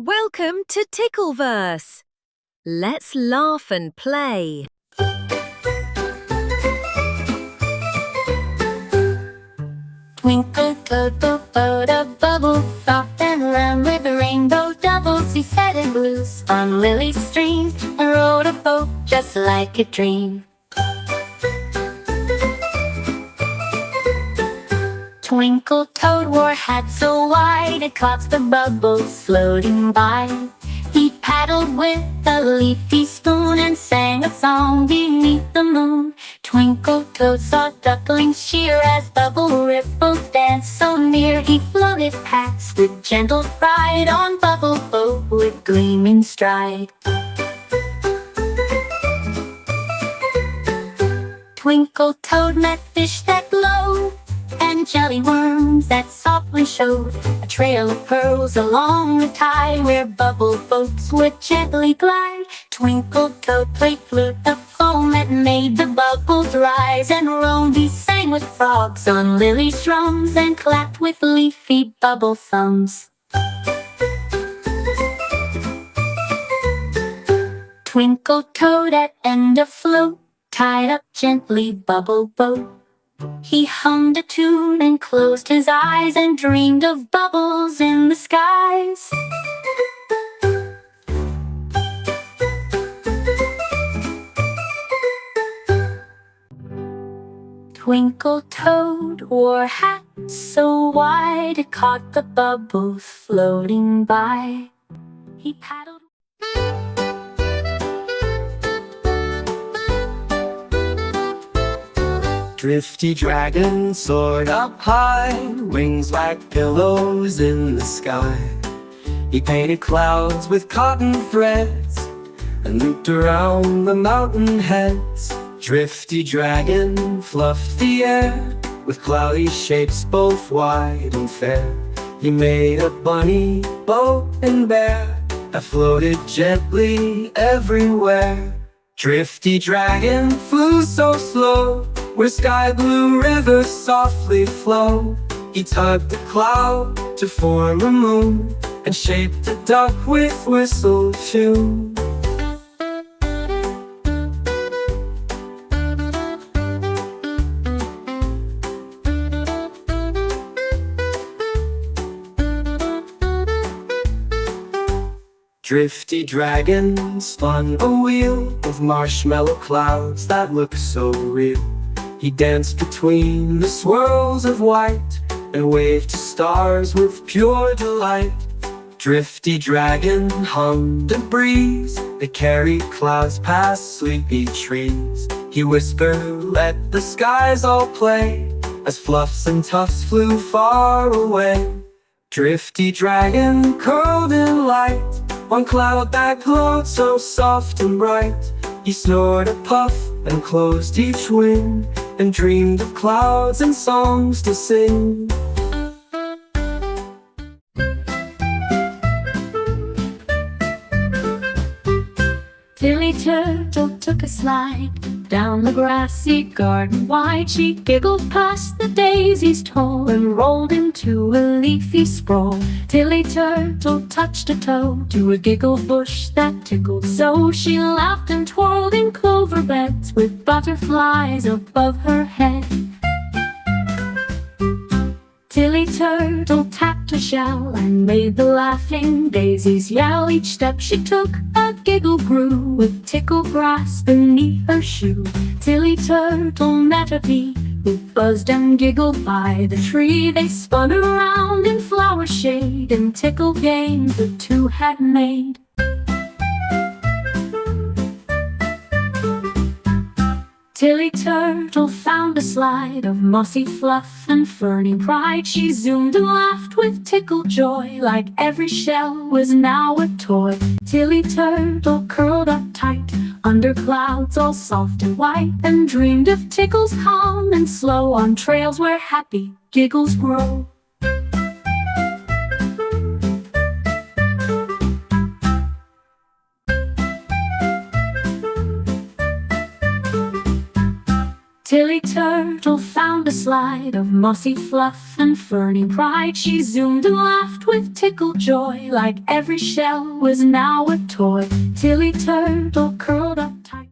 Welcome to Tickleverse. Let's laugh and play. Twinkle Toad, boat a bubble, soft and round with rainbow doubles. He set it loose on Lily's stream and rode a boat just like a dream. Twinkle Toad wore a hat so wide it caught the bubbles floating by. He paddled with a leafy spoon and sang a song beneath the moon. Twinkle Toad saw ducklings cheer as bubble ripples danced so near. He floated past with gentle pride on bubble boat with gleaming stride. Twinkle Toad met fish that glowed and jelly worms that softly showed a trail of pearls along the tide where bubble boats would gently glide. Twinkle Toad played flute of foam that made the bubbles rise and roam. He sang with frogs on Lily's drums and clapped with leafy bubble thumbs. Twinkle Toad at end of float tied up gently bubble boat. He hummed a tune and closed his eyes and dreamed of bubbles in the skies. Twinkle Toad wore a hat so wide it caught the bubbles floating by. He paddled. Drifty dragon soared up high, wings like pillows in the sky. He painted clouds with cotton threads and looped around the mountain heads. Drifty dragon fluffed the air with cloudy shapes both wide and fair. He made a bunny, boat, and bear that floated gently everywhere. Drifty dragon flew so slow where sky blue rivers softly flow. He tugged a cloud to form a moon and shaped a duck with whistle tune. Drifty dragon spun a wheel of marshmallow clouds that looked so real. He danced between the swirls of white and waved to stars with pure delight. Drifty dragon hummed a breeze that carried clouds past sleepy trees. He whispered, "Let the skies all play," as fluffs and tufts flew far away. Drifty dragon curled in light on cloud that glowed so soft and bright. He snored a puff and closed each wing and dreamed of clouds and songs to sing. Tilly Turtle took a slide down the grassy garden wide. She giggled past the daisies tall and rolled into a leafy sprawl. Tilly Turtle touched a toe to a giggle bush that tickled so. She laughed and twirled in clover beds with butterflies above her head. Tilly Turtle tapped a shell and made the laughing daisies yell. Each step she took, a giggle grew with tickle grass beneath her shoe. Tilly Turtle met a bee who buzzed and giggled by the tree. They spun around in flower shade and tickle games the two had made. Tilly Turtle found a slide of mossy fluff and ferny pride. She zoomed and laughed with tickled joy, like every shell was now a toy. Tilly Turtle curled up tight under clouds all soft and white and dreamed of tickles calm and slow on trails where happy giggles grow. Tilly Turtle found a slide of mossy fluff and ferny pride. She zoomed and laughed with tickle joy, like every shell was now a toy. Tilly Turtle curled up tight.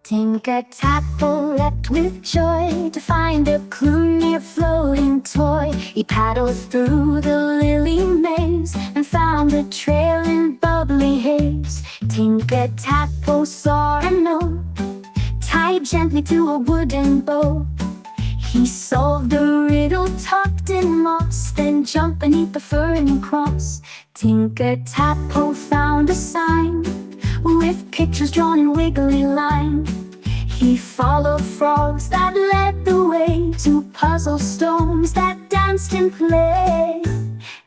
Tinker-Tackle leapt with joy to find a clue near floating toy. He paddled through the lily maze and found a trail in bubbly haze. Tinker-Tackle saw a note tied gently to a wooden bow. He solved the riddle tucked in moss, then jumped beneath the ferny cross. Tinker-Tackle found a sign with pictures drawn in wiggly line. He followed frogs that led the way to puzzle stones that danced in play.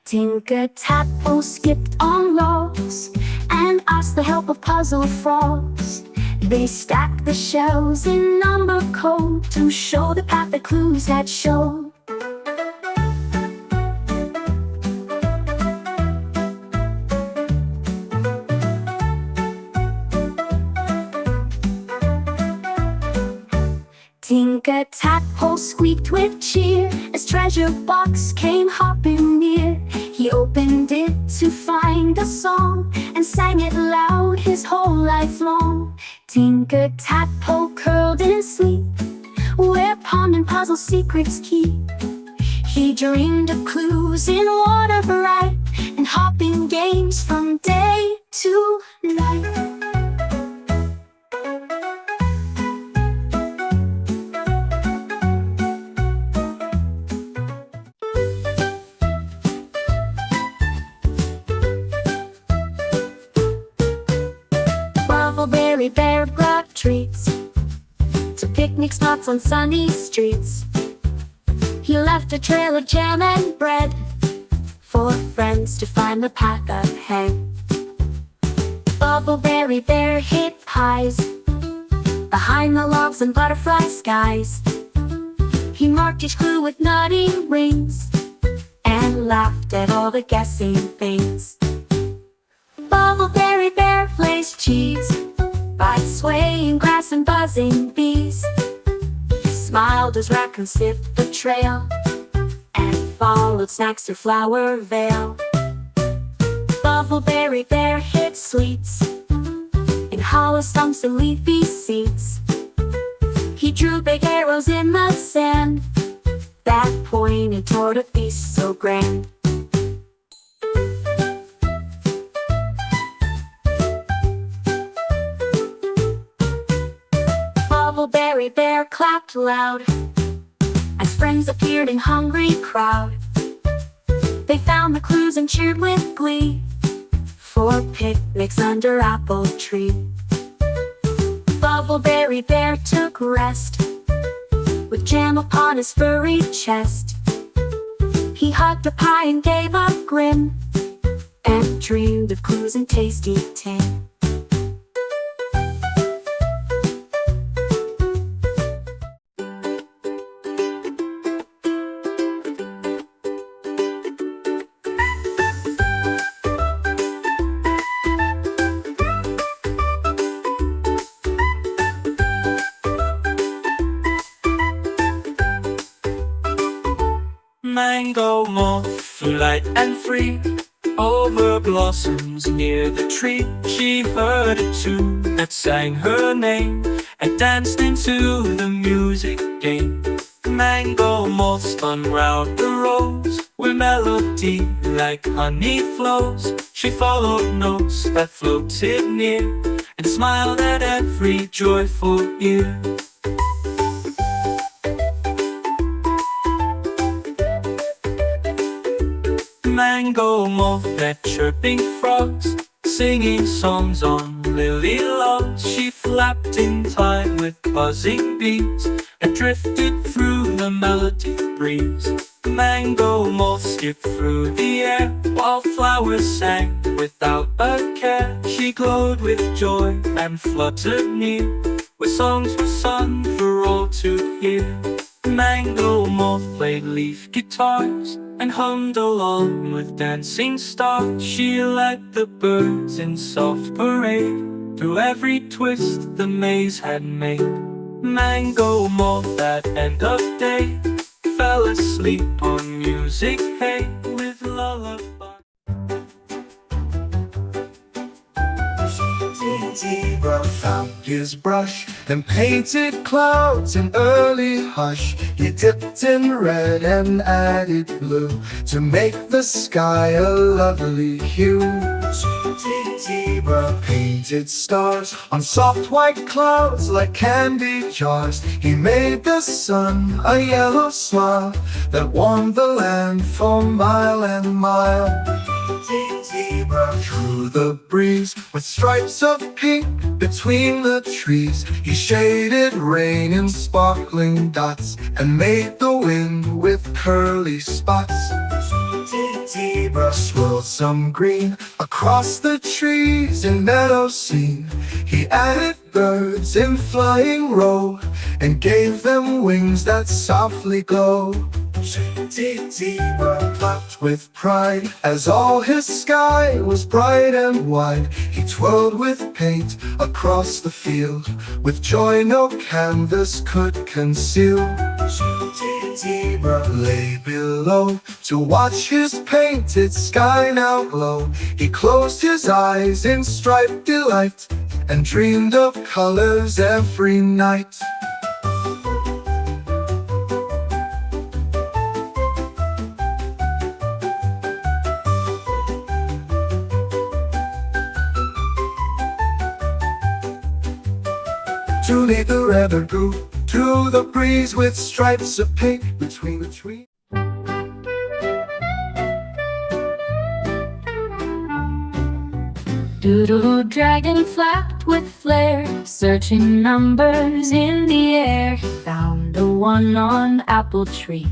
Tinker-Tackle skipped on logs and asked the help of puzzle frogs. They stacked the shells in number code to show the path the clues had shown. Tinker-Tackle squeaked with cheer as treasure box came hopping near. He opened it to find a song and sang it loud his whole life long. Tinker-Tackle curled in sleep, where pond and puzzle secrets keep. He dreamed of clues in water bright and hopping games from day to night. Bubbly Bear brought treats to picnic spots on sunny streets. He left a trail of jam and bread for friends to find the path ahead. Bubbly Bear hid pies behind the logs and butterfly skies. He marked each clue with nutty rings and laughed at all the guessing things. Bubbly Bear placed cheese by swaying grass and buzzing bees. He smiled as raccoons sniffed the trail and followed snacks through flower veil. Bubbly Bear hid sweets in hollow stumps and leafy seeds. He drew big arrows in the sand that pointed toward a feast so grand. Bubbly Bear clapped loud as friends appeared in hungry crowd. They found the clues and cheered with glee for picnics under apple tree. Bubbly Bear took rest with jam upon his furry chest. He hugged a pie and gave a grin and dreamed of clues and tasty tin. Mango moth flew light and free over blossoms near the tree. She heard a tune that sang her name and danced into the music game. Mango moth spun round the rose where melody like honey flows. She followed notes that floated near and smiled at every joyful ear. Mango moth met chirping frogs, singing songs on lily logs. She flapped in time with buzzing bees and drifted through the melody breeze. Mango moth skipped through the air while flowers sang without a care. She glowed with joy and fluttered near with songs were sung for all to hear. Mango moth played leaf guitars and hummed along with dancing stars. She led the birds in soft parade through every twist the maze had made. Mango mold that end of day fell asleep on music hay with lullaby. Zebra found his brush and painted clouds in early hush. He dipped in red and added blue to make the sky a lovely hue. Zebra painted stars on soft white clouds like candy jars. He made the sun a yellow smile that warmed the land for mile and mile. Zebra drew the breeze with stripes of pink between the trees. He shaded rain in sparkling dots and made the wind with curly spots. Zebra swirled some green across the trees in meadow scene. He added birds in flying row and gave them wings that softly glow. Zebra clapped with pride as all his sky was bright and wide. He twirled with paint across the field with joy no canvas could conceal. Zebra lay below to watch his painted sky now glow. He closed his eyes in striped delight and dreamed of colors every night. Truly the river grew through the breeze with stripes of pink between the trees. Doodle dragon flapped with flair, searching numbers in the air. He found a 1 on apple tree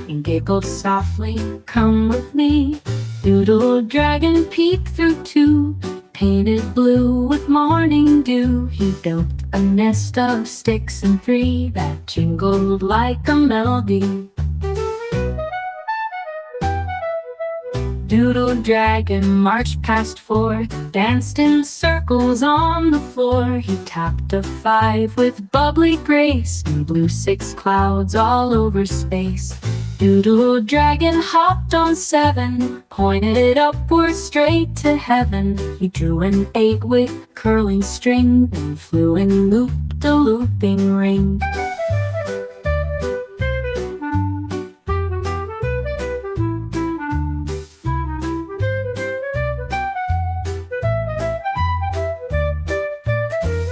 and giggled softly, "Come with me." Doodle dragon peeked through 2, painted blue with morning dew. He built a nest of sticks and 3 that jingled like a melody. Doodle dragon marched past 4, danced in circles on the floor. He tapped a 5 with bubbly grace and blew 6 clouds all over space. Doodle dragon hopped on 7, pointed upward straight to heaven. He drew an 8 with curling string and flew and looped a looping ring.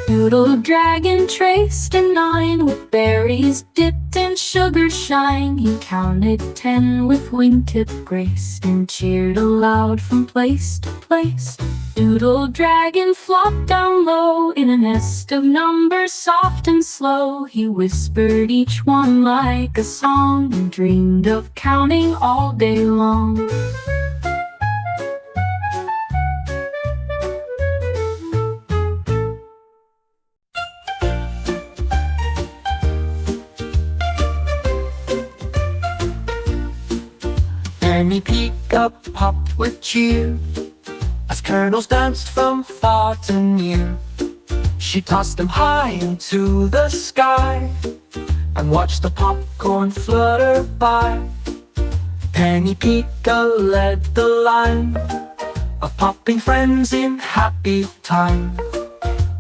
Doodle dragon traced a 9 with berries dipped in sugar shine. He counted 10 with wingtip grace and cheered aloud from place to place. Doodle dragon flopped down low in a nest of numbers soft and slow. He whispered each one like a song and dreamed of counting all day long. Penny Peacock popped with cheer as kernels danced from far to near. She tossed them high into the sky and watched the popcorn flutter by. Penny Peacock led the line of popping friends in happy time.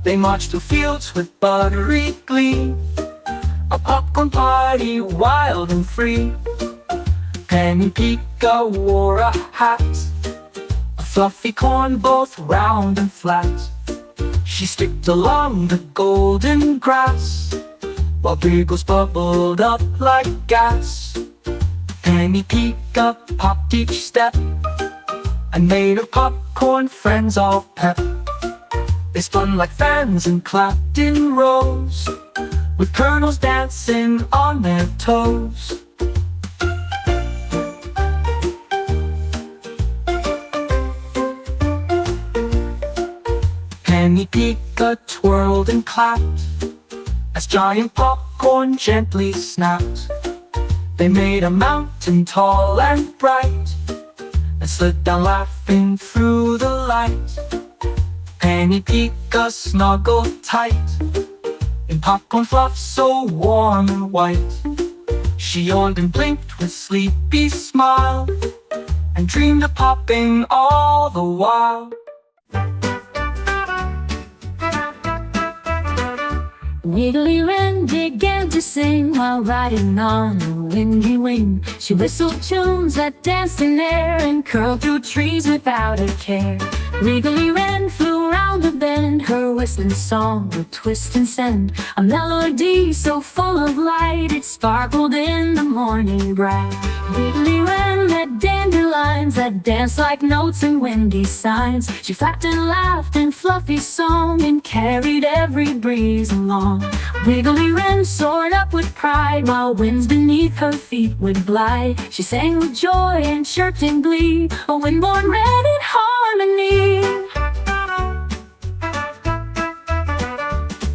They marched through fields with buttery glee, a popcorn party wild and free. Penny Peacock wore a hat, a fluffy corn both round and flat. She skipped along the golden grass while giggles bubbled up like gas. Penny Peacock popped each step and made her popcorn friends all pep. They spun like fans and clapped in rows with kernels dancing on their toes. Penny Peacock twirled and clapped as giant popcorn gently snapped. They made a mountain tall and bright and slid down laughing through the light. Penny Peacock snuggled tight in popcorn fluff so warm and white. She yawned and blinked with sleepy smile, and dreamed of popping all the while. Wiggly Wren began to sing while riding on a windy wing. She whistled tunes that danced in air and curled through trees without a care. Wiggly Wren flew round a bend, her whistling song would twist and send a melody so full of light it sparkled in the morning bright. Wiggly Wren met dandelions that danced like notes and windy signs. She flapped and laughed in fluffy song and carried every breeze along. Wiggly Wren soared up with pride while winds beneath her feet would glide. She sang with joy and chirped in glee, a wind-born wren in harmony.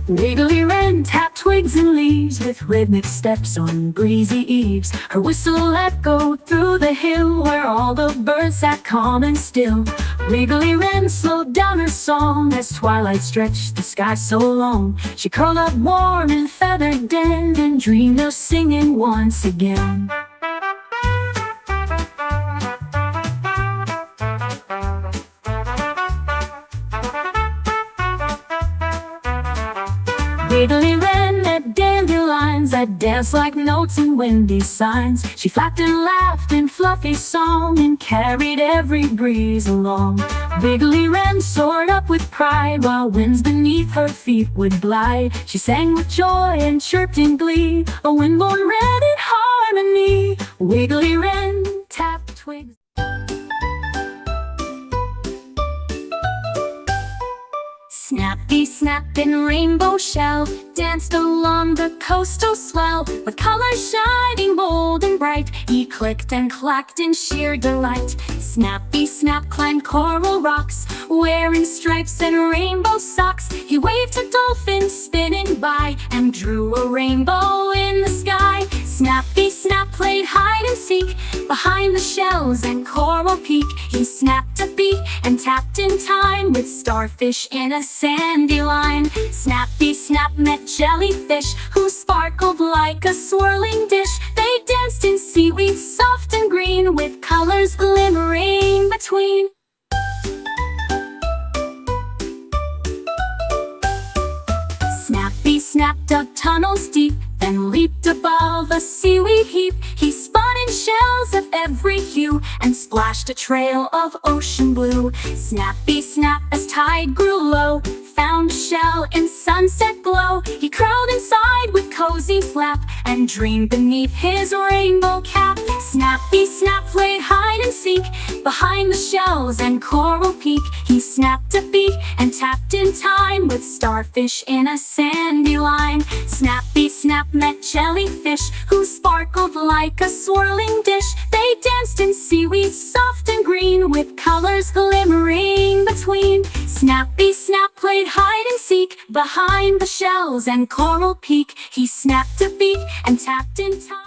Wiggly Wren tapped twigs and leaves with rhythmic steps on breezy eaves. Her whistle echoed through the hill where all the birds sat calm and still. Wiggly Wren slowed down her song as twilight stretched the sky so long. She curled up warm in feathered den and dreamed of singing once again. Wiggly Wren met dandelions that danced like notes and windy signs. She flapped and laughed in fluffy song and carried every breeze along. Wiggly Wren soared up with pride while winds beneath her feet would glide. She sang with joy and chirped in glee, a wind-born wren in harmony. Wiggly Wren tapped twigs. Snappy, Snap in Rainbow Shell danced along the coastal swell with colors shining bold and bright. He clicked and clacked in sheer delight. Snappy, Snap climbed coral rocks wearing stripes and rainbow socks. He waved to dolphins spinning by and drew a rainbow in the sky. Snappy, Snap played hide and seek behind the shells and coral peak. He snapped a beak and tapped in time with starfish in a sandy line. Snappy, Snap met jellyfish who sparkled like a swirling dish. They danced in seaweed soft and green with colors glimmering between. Snappy, Snap dug tunnels deep, then leaped above a seaweed heap. He spun in shells of every hue and splashed a trail of ocean blue. Snappy, Snap as tide grew low found a shell in sunset glow. He curled inside with cozy flap and dreamed beneath his rainbow cap. Snappy, Snap played hide and seek behind the shells and coral peak. He snapped a beak and tapped in time with starfish in a sandy line. Snappy, Snap met jellyfish who sparkled like a swirling dish. They danced in seaweed soft and green with colors glimmering between. Snappy, Snap played hide and seek behind the shells and coral peak. He snapped a beak and tapped in time.